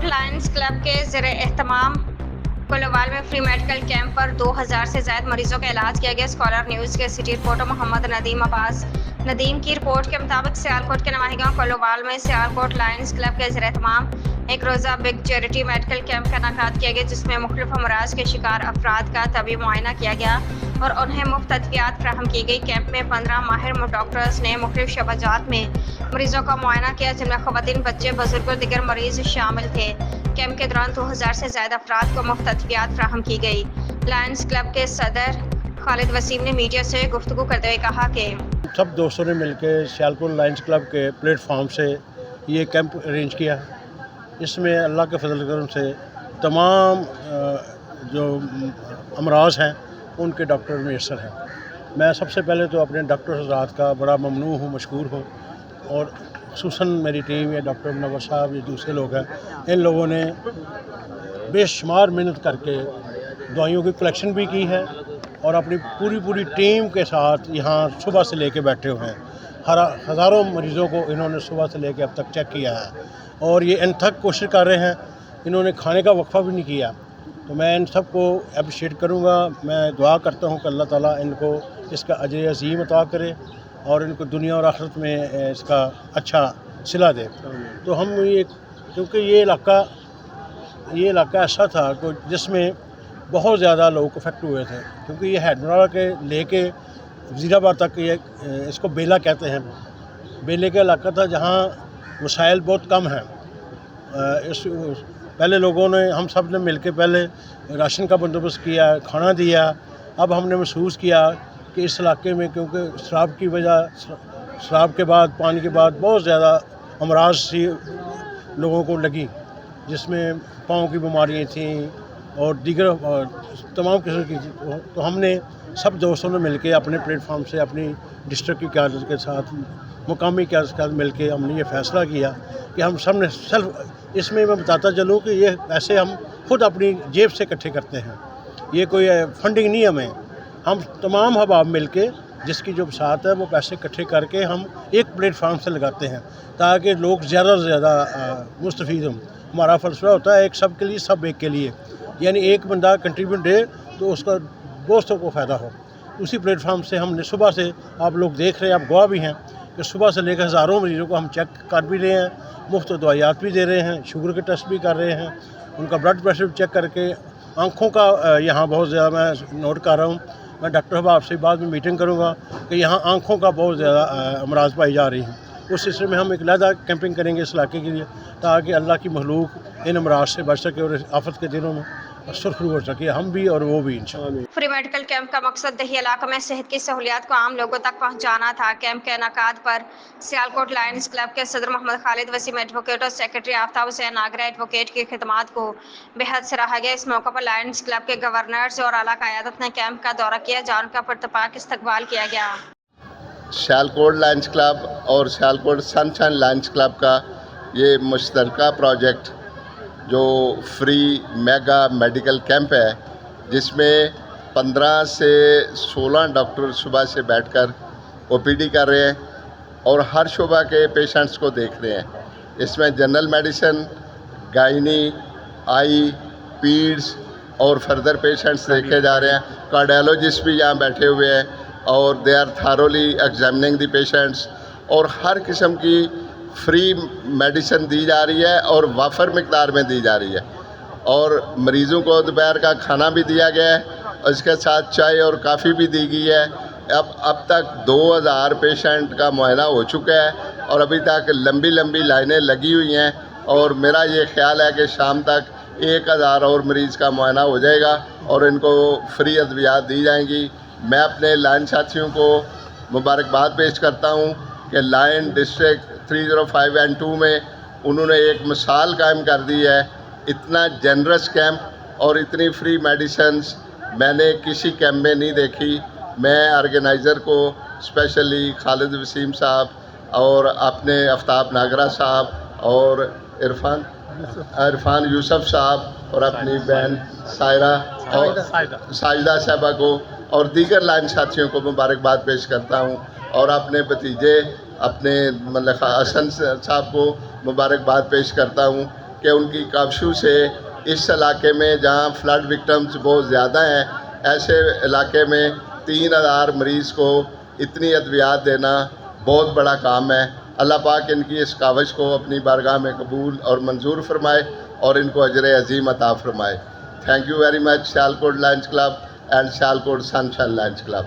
Sialkot Lions club के ज़रिए एहतमाम कोलोवाल में फ्री मेडिकल कैंप पर 2000 से ज़ायद मरीजों का इलाज किया गया। स्कॉलर न्यूज़ के सिटी रिपोर्टर मोहम्मद नदीम अब्बास नदीम की रिपोर्ट के मुताबिक सियालकोट के नवाही गाँव कोलोवाल में सियालकोट लायंस क्लब के ज़रिए एहतमाम एक रोज़ा बिग चैरिटी मेडिकल कैंप का इनेकाद किया गया, जिसमें मुख्तलिफ अमराज के शिकार अफराद का तबी मुआयना किया गया और उन्हें मुफ्त अद्वियात फराहम की गई। कैंप में 15 माहिर डॉक्टर्स ने मुख्तलिफ शबाजात में मरीजों का मुआयना किया, जिनमें ख़वातीन, बच्चे, बुजुर्ग और दीगर मरीज शामिल थे। कैंप के दौरान 2000 से ज़्यादा अफराद को मुफ्त अद्वियात फराहम की गई। लायंस क्लब के सदर खालिद वसीम ने मीडिया से गुफ्तगू करते हुए कहा कि सब दोस्तों ने मिलकर सियालकोट लायंस क्लब के प्लेटफार्म से ये कैंप अरेंज किया है। इसमें अल्लाह के फजल करम से तमाम जो अमराज हैं उनके डॉक्टर मैसर हैं। मैं सबसे पहले तो अपने डॉक्टर हज़रात का बड़ा ममनू हूँ, मशकूर हूँ, और खुसूसन मेरी टीम या डॉक्टर मुनव्वर साहब, ये दूसरे लोग हैं, इन लोगों ने बेशुमार मेहनत करके दवाइयों की कलेक्शन भी की है और अपनी पूरी टीम के साथ यहाँ सुबह से लेके बैठे हुए हैं। हज़ारों मरीज़ों को इन्होंने सुबह से लेके अब तक चेक किया है और ये अनथक कोशिश कर रहे हैं। इन्होंने खाने का वक्फा भी नहीं किया, तो मैं इन सब को अप्रिशिएट करूँगा। मैं दुआ करता हूँ कि अल्लाह ताला इनको इसका अजर अज़ीम अता करे और इनको दुनिया और आखिरत में इसका अच्छा सिला दे। तो हम ये, क्योंकि ये इलाका ऐसा था कि जिसमें बहुत ज़्यादा लोग अफेक्ट हुए थे, क्योंकि ये हैदराबाद के लेके वज़ीराबाद तक ये इसको बेला कहते हैं, बेले का इलाका था जहाँ वसाइल बहुत कम हैं। पहले लोगों ने, हम सब ने मिलकर पहले राशन का बंदोबस्त किया, खाना दिया। अब हमने महसूस किया कि इस इलाके में, क्योंकि शराब की वजह, शराब के बाद, पानी के बाद बहुत ज़्यादा अमराज सी लोगों को लगी, जिसमें पाँव की बीमारियाँ थीं और दीगर तमाम किस्म की। तो हमने सब दोस्तों ने मिलकर अपने प्लेटफार्म से अपनी डिस्ट्रिक्ट की क़यादत के साथ, मुकामी क़यादत के साथ मिलकर हमने ये फ़ैसला किया कि हम सब ने सेल्फ, इसमें मैं बताता चलूँ कि ये पैसे हम खुद अपनी जेब से इकट्ठे करते हैं, ये कोई फंडिंग नहीं हमें। हम तमाम हबाब मिलके, जिसकी जो बसात है, वो पैसे इकट्ठे करके हम एक प्लेटफार्म से लगाते हैं ताकि लोग ज़्यादा से ज़्यादा मुस्तफ़ीद हों। हमारा फलसफा होता है एक सब के लिए सब एक के लिए, यानी एक बंदा कंट्रीब्यूट दे तो उसका दोस्तों को फ़ायदा हो। उसी प्लेटफार्म से हमने सुबह से, आप लोग देख रहे हैं, आप गवाह भी हैं कि सुबह से लेकर हज़ारों मरीज़ों को हम चेक कर भी रहे हैं, मुफ्त दवाइयात भी दे रहे हैं, शुगर के टेस्ट भी कर रहे हैं, उनका ब्लड प्रेशर भी चेक करके। आँखों का यहाँ बहुत ज़्यादा मैं नोट कर रहा हूँ, मैं डॉक्टर साहब आपसे बाद में मीटिंग करूँगा कि यहाँ आँखों का बहुत ज़्यादा अमराज पाई जा रही हैं। उस सिलसिले में हम एक अलहदा कैंपिंग करेंगे इस इलाके के लिए, ताकि अल्लाह की मखलूक इन अमराज से बच सके और आफत के दिनों में सुरखरू हो सके, हम भी और वो भी इंशाअल्लाह। फ्री मेडिकल कैंप का मकसद दही इलाके में सेहत की सहूलियात को आम लोगों तक पहुँचाना था। कैंप के इनेकाद पर सियालकोट लायंस क्लब के सदर मोहम्मद खालिद वसीम एडवोकेट और सेक्रेटरी आफ्ताब हुसैन नागरा एडवोकेट की खिदमात को बेहद सराहा गया। इस मौके पर लायंस क्लब के गवर्नर्स और आला क़यादत ने कैंप का दौरा किया, जहाँ उनका पुरतपाक इस्तकबाल किया गया। सियालकोट लायंस क्लब और सियालकोट सनशाइन लायंस क्लब का ये मुश्तरका प्रोजेक्ट जो फ्री मेगा मेडिकल कैंप है, जिसमें 15 से 16 डॉक्टर सुबह से बैठकर ओपीडी कर रहे हैं और हर शुबा के पेशेंट्स को देख रहे हैं। इसमें जनरल मेडिसिन, गायनी, आई, पीड्स और फर्दर पेशेंट्स देखे जा रहे हैं। कार्डियोलॉजिस्ट भी यहाँ बैठे हुए हैं और they are thoroughly examining the patients, और हर किस्म की फ्री मेडिसिन दी जा रही है और वाफर मिकदार में दी जा रही है, और मरीज़ों को दोपहर का खाना भी दिया गया है और इसके साथ चाय और काफ़ी भी दी गई है। अब तक 2000 पेशेंट का मुआयना हो चुका है और अभी तक लंबी लाइनें लगी हुई हैं, और मेरा ये ख्याल है कि शाम तक 1000 और मरीज़ का मुआयना हो जाएगा और इनको फ्री अद्वियात दी जाएंगी। मैं अपने लायन साथियों को मुबारकबाद पेश करता हूँ कि लायन डिस्ट्रिक्ट 305 एंड 2 में उन्होंने एक मिसाल कायम कर दी है। इतना जनरस कैंप और इतनी फ्री मेडिसिन्स मैंने किसी कैंप में नहीं देखी। मैं ऑर्गेनाइज़र को स्पेशली खालिद वसीम साहब और अपने आफ्ताब नागरा साहब और इरफान यूसुफ साहब और अपनी बहन साजिदा साहबा को और दीगर लाइन साथियों को मुबारकबाद पेश करता हूँ, और अपने भतीजे अपने मतलब हसन साहब को मुबारकबाद पेश करता हूँ کہ ان کی کابشوں سے اس علاقے میں جہاں فلڈ وکٹمز بہت زیادہ ہیں، ایسے علاقے میں 3000 مریض کو اتنی ادویات دینا بہت بڑا کام ہے۔ اللہ پاک ان کی اس کاوش کو اپنی بارگاہ میں قبول اور منظور فرمائے اور ان کو اجر عظیم عطا فرمائے۔ Thank you very much Sialkot Lions Club and Sialkot Sunshine Lions club.